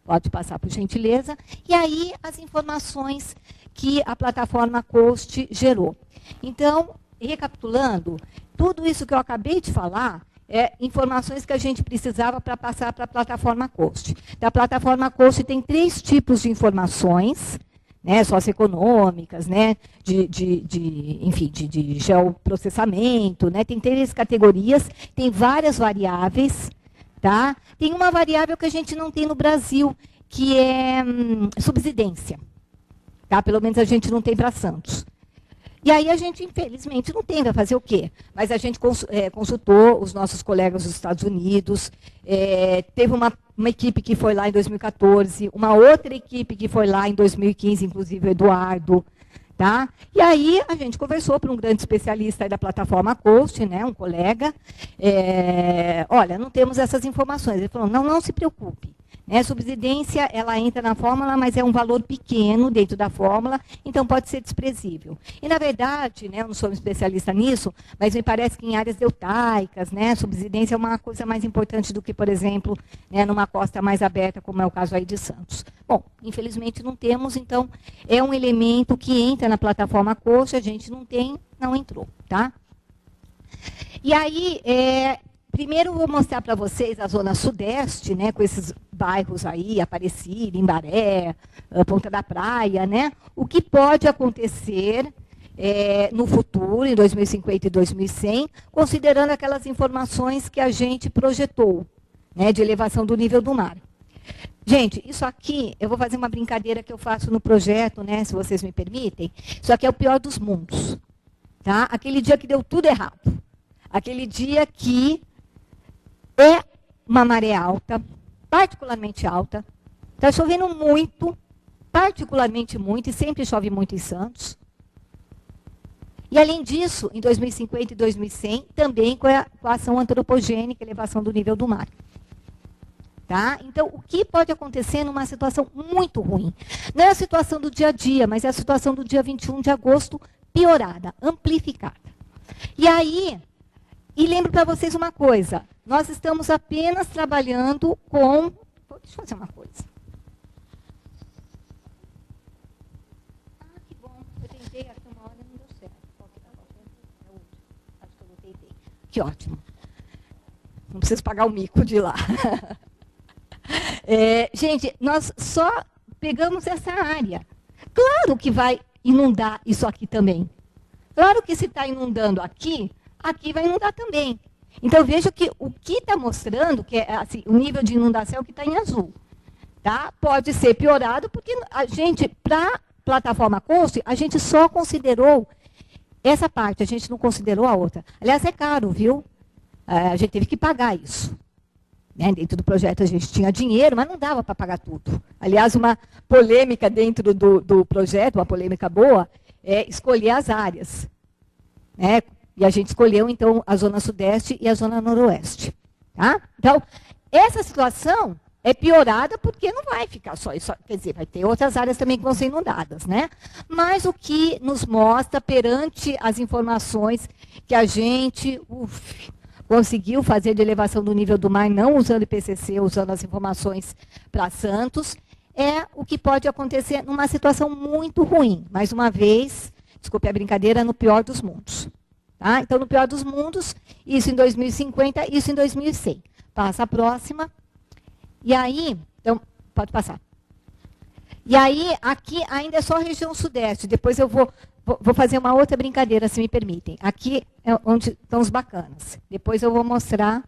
Pode passar, por gentileza. E aí, as informações que a plataforma COST gerou. Então, recapitulando, tudo isso que eu acabei de falar informações que a gente precisava para passar para a plataforma COST. Da plataforma COST tem 3 tipos de informações, né, socioeconômicas, né, enfim, de geoprocessamento, né, tem 3 categorias, tem várias variáveis, tá? Tem uma variável que a gente não tem no Brasil, que é subsidência, tá? Pelo menos a gente não tem para Santos. E aí a gente, infelizmente, não tem, vai fazer o quê? Mas a gente consultou os nossos colegas dos Estados Unidos, teve uma equipe que foi lá em 2014, uma outra equipe que foi lá em 2015, inclusive o Eduardo. Tá? E aí a gente conversou com um grande especialista aí da plataforma COST, né, um colega, olha, não temos essas informações. Ele falou, não se preocupe. Né, subsidência, ela entra na fórmula, mas é um valor pequeno dentro da fórmula, então pode ser desprezível. E, na verdade, né, eu não sou um especialista nisso, mas me parece que em áreas deltaicas, né, subsidência é uma coisa mais importante do que, por exemplo, né, numa costa mais aberta, como é o caso aí de Santos. Bom, infelizmente não temos, então é um elemento que entra na plataforma COST, a gente não tem, não entrou. Tá? E aí, primeiro eu vou mostrar para vocês a zona sudeste, né, com esses bairros aí, Aparecida, Imbaré, Ponta da Praia, né, o que pode acontecer no futuro, em 2050 e 2100, considerando aquelas informações que a gente projetou, né, de elevação do nível do mar. Gente, isso aqui, eu vou fazer uma brincadeira que eu faço no projeto, né, se vocês me permitem. Isso aqui é o pior dos mundos. Tá? Aquele dia que deu tudo errado. Aquele dia que é uma maré alta, particularmente alta. Está chovendo muito, particularmente muito, e sempre chove muito em Santos. E, além disso, em 2050 e 2100, também com a ação antropogênica, elevação do nível do mar. Tá? Então, o que pode acontecer numa situação muito ruim? Não é a situação do dia a dia, mas é a situação do dia 21 de agosto piorada, amplificada. E aí, lembro para vocês uma coisa, nós estamos apenas trabalhando com... Deixa eu fazer uma coisa. Que bom, eu tentei aqui uma hora e não deu certo. Acho que eu não tentei. Que ótimo. Não preciso pagar o mico de ir lá. Gente, nós só pegamos essa área. Claro que vai inundar isso aqui também. Claro que se está inundando aqui, aqui vai inundar também. Então, veja que o que está mostrando, que é assim, o nível de inundação é o que está em azul. Tá? Pode ser piorado, porque a gente, para a plataforma COST, a gente só considerou essa parte, a gente não considerou a outra. Aliás, é caro, viu? A gente teve que pagar isso. Né? Dentro do projeto a gente tinha dinheiro, mas não dava para pagar tudo. Aliás, uma polêmica dentro do projeto, uma polêmica boa, é escolher as áreas. Né? E a gente escolheu, então, a zona sudeste e a zona noroeste. Tá? Então, essa situação é piorada porque não vai ficar só isso. Quer dizer, vai ter outras áreas também que vão ser inundadas. Né? Mas o que nos mostra, perante as informações que a gente... conseguiu fazer de elevação do nível do mar, não usando IPCC, usando as informações para Santos, é o que pode acontecer numa situação muito ruim. Mais uma vez, desculpe a brincadeira, no pior dos mundos. Tá? Então, no pior dos mundos, isso em 2050, isso em 2100. Passa a próxima. E aí, então, pode passar. E aí, aqui ainda é só a região sudeste. Depois eu vou fazer uma outra brincadeira, se me permitem. Aqui é onde estão os bacanas. Depois eu vou mostrar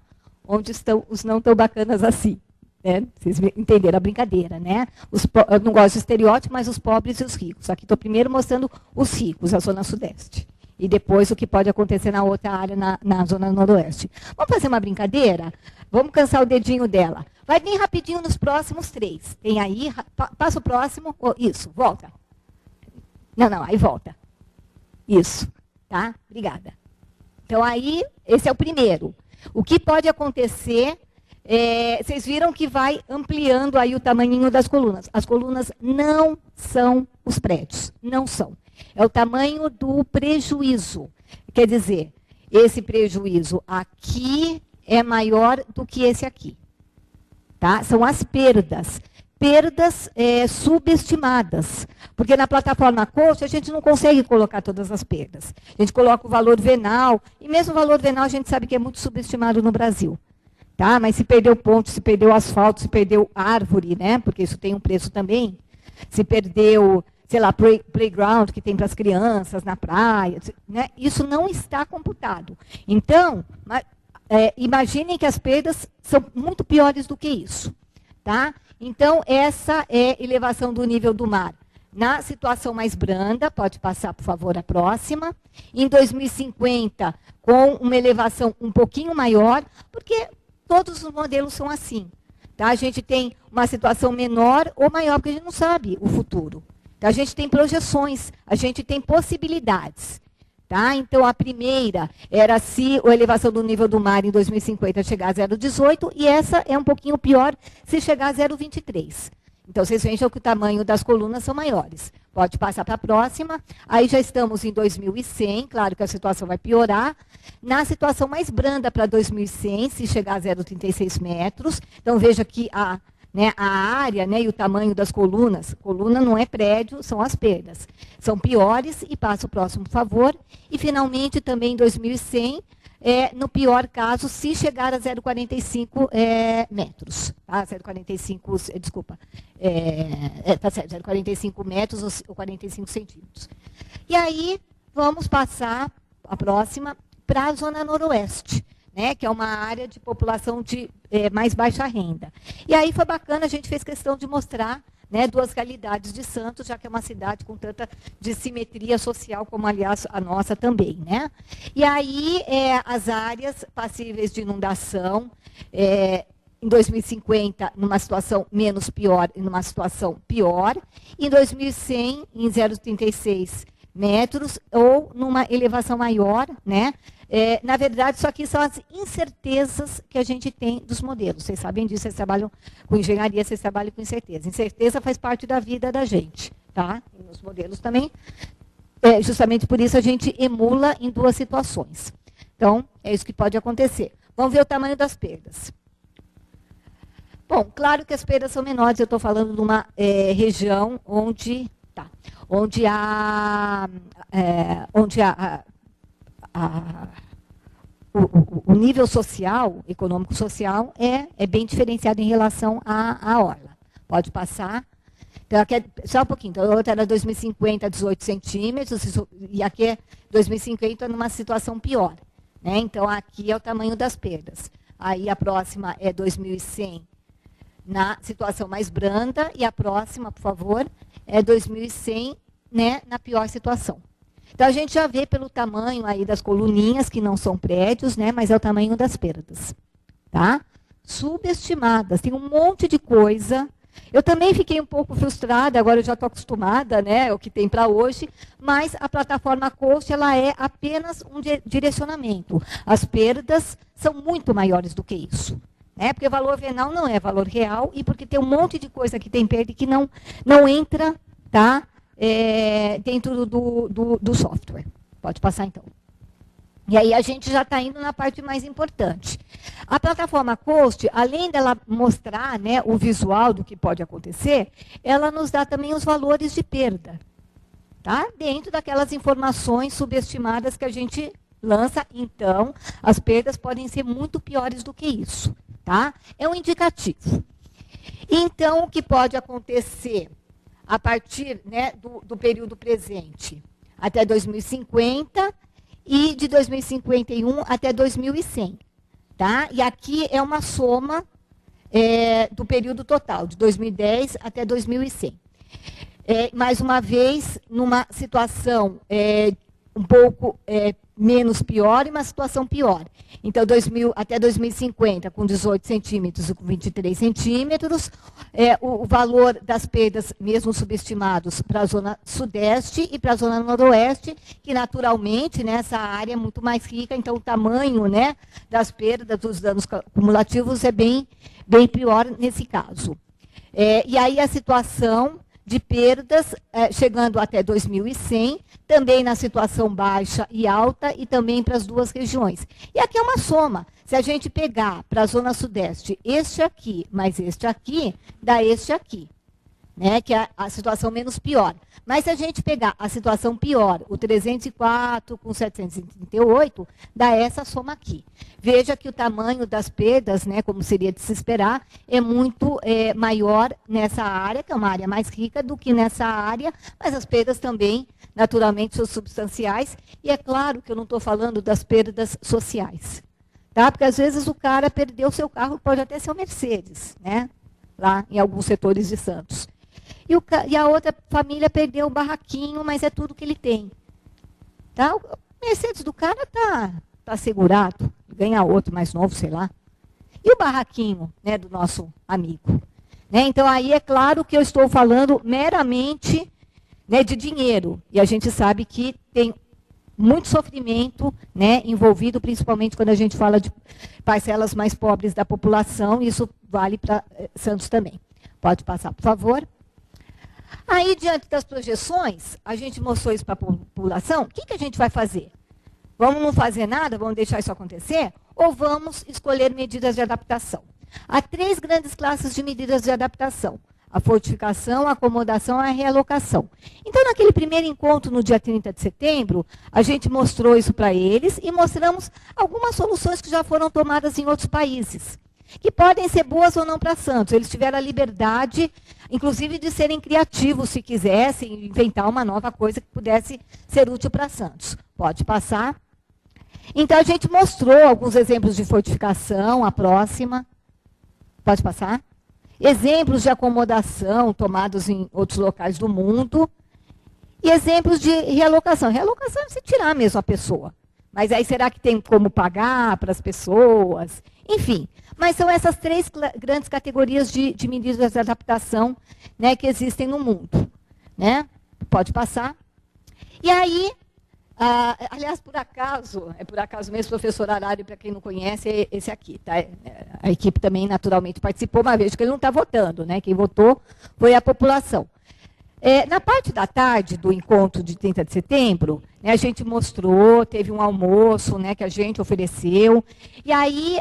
onde estão os não tão bacanas assim. Né? Vocês entenderam a brincadeira, né? Eu não gosto de estereótipo, mas os pobres e os ricos. Aqui estou primeiro mostrando os ricos, a zona sudeste. E depois o que pode acontecer na outra área, na zona noroeste. Vamos fazer uma brincadeira? Vamos cansar o dedinho dela. Vai bem rapidinho nos próximos 3. Tem aí, passa o próximo. Oh, isso, volta. Não, aí volta. Isso, tá? Obrigada. Então, aí, esse é o primeiro. O que pode acontecer, vocês viram que vai ampliando aí o tamanhinho das colunas. As colunas não são os prédios, não são. É o tamanho do prejuízo. Quer dizer, esse prejuízo aqui é maior do que esse aqui. Tá? São as perdas. perdas subestimadas. Porque na plataforma COST a gente não consegue colocar todas as perdas. A gente coloca o valor venal, e mesmo o valor venal a gente sabe que é muito subestimado no Brasil. Tá? Mas se perdeu ponte, se perdeu asfalto, se perdeu árvore, né? Porque isso tem um preço também. Se perdeu, sei lá, playground que tem para as crianças na praia, né? Isso não está computado. Então, imaginem que as perdas são muito piores do que isso. Tá? Então, essa é elevação do nível do mar. Na situação mais branda, pode passar, por favor, a próxima. Em 2050, com uma elevação um pouquinho maior, porque todos os modelos são assim. Tá? A gente tem uma situação menor ou maior, porque a gente não sabe o futuro. Então, a gente tem projeções, a gente tem possibilidades. Tá? Então, a primeira era se a elevação do nível do mar em 2050 chegar a 0,18, e essa é um pouquinho pior se chegar a 0,23. Então, vocês vejam que o tamanho das colunas são maiores. Pode passar para a próxima. Aí já estamos em 2100, claro que a situação vai piorar. Na situação mais branda para 2100, se chegar a 0,36 metros. Então, veja que a área, né, e o tamanho das colunas, coluna não é prédio, são as perdas. São piores, e passa o próximo, por favor. E, finalmente, também em 2100, no pior caso, se chegar a 0,45 metros. Tá? 0,45, desculpa. Tá certo, 0,45 metros ou 45 centímetros. E aí, vamos passar, a próxima, para a zona noroeste. Né, que é uma área de população de mais baixa renda. E aí foi bacana, a gente fez questão de mostrar, né, duas realidades de Santos, já que é uma cidade com tanta dissimetria social, como, aliás, a nossa também. Né? E aí, as áreas passíveis de inundação, em 2050, numa situação menos pior e numa situação pior, em 2100, em 0,36 metros, ou numa elevação maior, né? Na verdade, isso aqui são as incertezas que a gente tem dos modelos. Vocês sabem disso, vocês trabalham com engenharia, vocês trabalham com incerteza. Incerteza faz parte da vida da gente, tá? E nos modelos também. Justamente por isso a gente emula em duas situações. Então, é isso que pode acontecer. Vamos ver o tamanho das perdas. Bom, claro que as perdas são menores. Eu estou falando de uma região onde o nível social, econômico-social, é bem diferenciado em relação à orla. Pode passar. Então, aqui só um pouquinho. Então, a outra era 2050, 18 centímetros, e aqui é 2050 numa situação pior. Né? Então, aqui é o tamanho das perdas. Aí, a próxima é 2100, na situação mais branda, e a próxima, por favor, é 2100, né, na pior situação. Então, a gente já vê pelo tamanho aí das coluninhas, que não são prédios, né, mas é o tamanho das perdas. Tá? Subestimadas, tem um monte de coisa. Eu também fiquei um pouco frustrada, agora eu já estou acostumada, né, o que tem para hoje, mas a plataforma COST, ela é apenas um direcionamento. As perdas são muito maiores do que isso. Né, porque o valor venal não é valor real, e porque tem um monte de coisa que tem perda e que não entra, tá? Dentro do software. Pode passar, então. E aí a gente já está indo na parte mais importante. A plataforma COST, além dela mostrar, né, o visual do que pode acontecer, ela nos dá também os valores de perda. Tá? Dentro daquelas informações subestimadas que a gente lança, então, as perdas podem ser muito piores do que isso. Tá? É um indicativo. Então, o que pode acontecer a partir, né, do período presente até 2050 e de 2051 até 2100. Tá? E aqui é uma soma do período total, de 2010 até 2100. Mais uma vez, numa situação um pouco menos pior e uma situação pior. Então, até 2050, com 18 centímetros e com 23 centímetros, o valor das perdas, mesmo subestimados, para a zona sudeste e para a zona noroeste, que naturalmente, né, essa área é muito mais rica, então o tamanho, né, das perdas, dos danos cumulativos é bem pior nesse caso. E aí a situação, de perdas, chegando até 2.100, também na situação baixa e alta, e também para as duas regiões. E aqui é uma soma. Se a gente pegar para a Zona Sudeste este aqui, mais este aqui, dá este aqui, né, que é a situação menos pior. Mas se a gente pegar a situação pior, o 304 com 738, dá essa soma aqui. Veja que o tamanho das perdas, né, como seria de se esperar, é muito maior nessa área, que é uma área mais rica, do que nessa área, mas as perdas também, naturalmente, são substanciais. E é claro que eu não estou falando das perdas sociais. Tá? Porque às vezes o cara perdeu seu carro, pode até ser o Mercedes, né? Lá em alguns setores de Santos. E a outra família perdeu o barraquinho, mas é tudo que ele tem. Tá? O Mercedes do cara está assegurado, ganha outro mais novo, sei lá. E o barraquinho, né, do nosso amigo? Né? Então, aí é claro que eu estou falando meramente, né, de dinheiro. E a gente sabe que tem muito sofrimento, né, envolvido, principalmente quando a gente fala de parcelas mais pobres da população. Isso vale para Santos também. Pode passar, por favor. Aí, diante das projeções, a gente mostrou isso para a população. O que a gente vai fazer? Vamos não fazer nada? Vamos deixar isso acontecer? Ou vamos escolher medidas de adaptação? Há 3 grandes classes de medidas de adaptação: a fortificação, a acomodação e a realocação. Então, naquele primeiro encontro, no dia 30 de setembro, a gente mostrou isso para eles e mostramos algumas soluções que já foram tomadas em outros países, que podem ser boas ou não para Santos. Eles tiveram a liberdade, inclusive, de serem criativos, se quisessem, inventar uma nova coisa que pudesse ser útil para Santos. Pode passar. Então, a gente mostrou alguns exemplos de fortificação, a próxima. Pode passar. Exemplos de acomodação tomados em outros locais do mundo. E exemplos de realocação. Realocação é você tirar mesmo a pessoa. Mas aí será que tem como pagar para as pessoas? Enfim, mas são essas 3 grandes categorias de medidas de adaptação, né, que existem no mundo. Né? Pode passar. E aí, aliás, por acaso mesmo, professor Arário, para quem não conhece, é esse aqui. Tá? A equipe também, naturalmente, participou, uma vez que ele não está votando. Né? Quem votou foi a população. Na parte da tarde do encontro de 30 de setembro, né, a gente mostrou, teve um almoço, né, que a gente ofereceu, e aí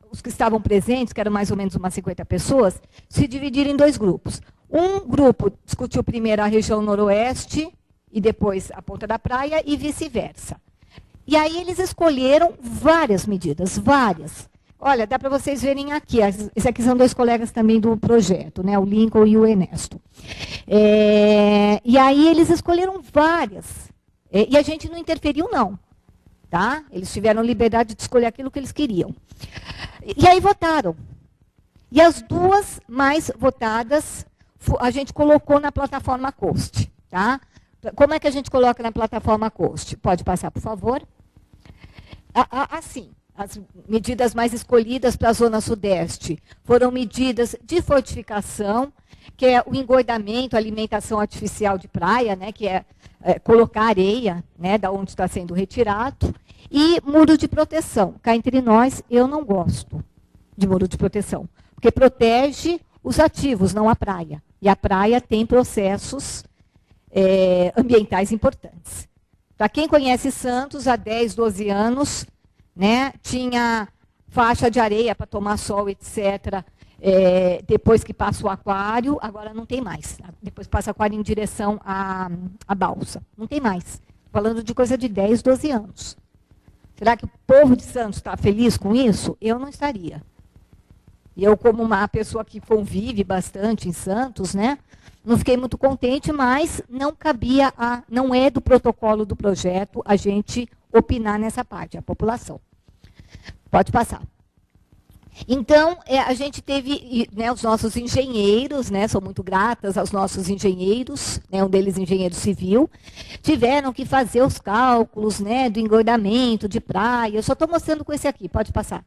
os que estavam presentes, que eram mais ou menos umas 50 pessoas, se dividiram em 2 grupos. Um grupo discutiu primeiro a região noroeste e depois a Ponta da Praia e vice-versa. E aí eles escolheram várias medidas, várias. Olha, dá para vocês verem aqui. Esses aqui são 2 colegas também do projeto, né? O Lincoln e o Ernesto. E aí eles escolheram várias. E a gente não interferiu, não. Tá? Eles tiveram liberdade de escolher aquilo que eles queriam. E aí votaram. E as 2 mais votadas, a gente colocou na plataforma COST. Tá? Como é que a gente coloca na plataforma COST? Pode passar, por favor. Assim. As medidas mais escolhidas para a Zona Sudeste foram medidas de fortificação, que é o engordamento, a alimentação artificial de praia, né, que é colocar areia, né, da onde está sendo retirado, e muro de proteção. Cá entre nós, eu não gosto de muro de proteção, porque protege os ativos, não a praia. E a praia tem processos ambientais importantes. Para quem conhece Santos, há 10, 12 anos, né, tinha faixa de areia para tomar sol, etc. Depois que passa o aquário, agora não tem mais. Depois passa o aquário em direção à balsa. Não tem mais. Falando de coisa de 10, 12 anos. Será que o povo de Santos está feliz com isso? Eu não estaria. E eu, como uma pessoa que convive bastante em Santos, né, não fiquei muito contente, mas não cabia, não é do protocolo do projeto a gente opinar nessa parte, a população. Pode passar. Então, a gente teve, né, os nossos engenheiros, né, sou muito gratas aos nossos engenheiros, né, um deles engenheiro civil, tiveram que fazer os cálculos, né, do engordamento de praia. Eu só estou mostrando com esse aqui, pode passar.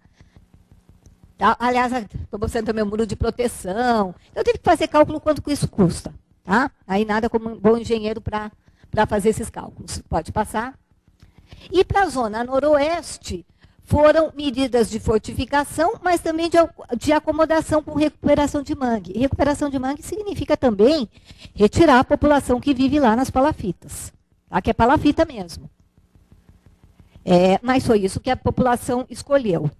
Tá? Aliás, estou mostrando também o muro de proteção. Eu tive que fazer cálculo quanto que isso custa. Tá? Aí nada como um bom engenheiro para fazer esses cálculos. Pode passar. E para a Zona Noroeste, foram medidas de fortificação, mas também de acomodação com recuperação de mangue. Recuperação de mangue significa também retirar a população que vive lá nas palafitas, tá? Que é palafita mesmo. Mas foi isso que a população escolheu.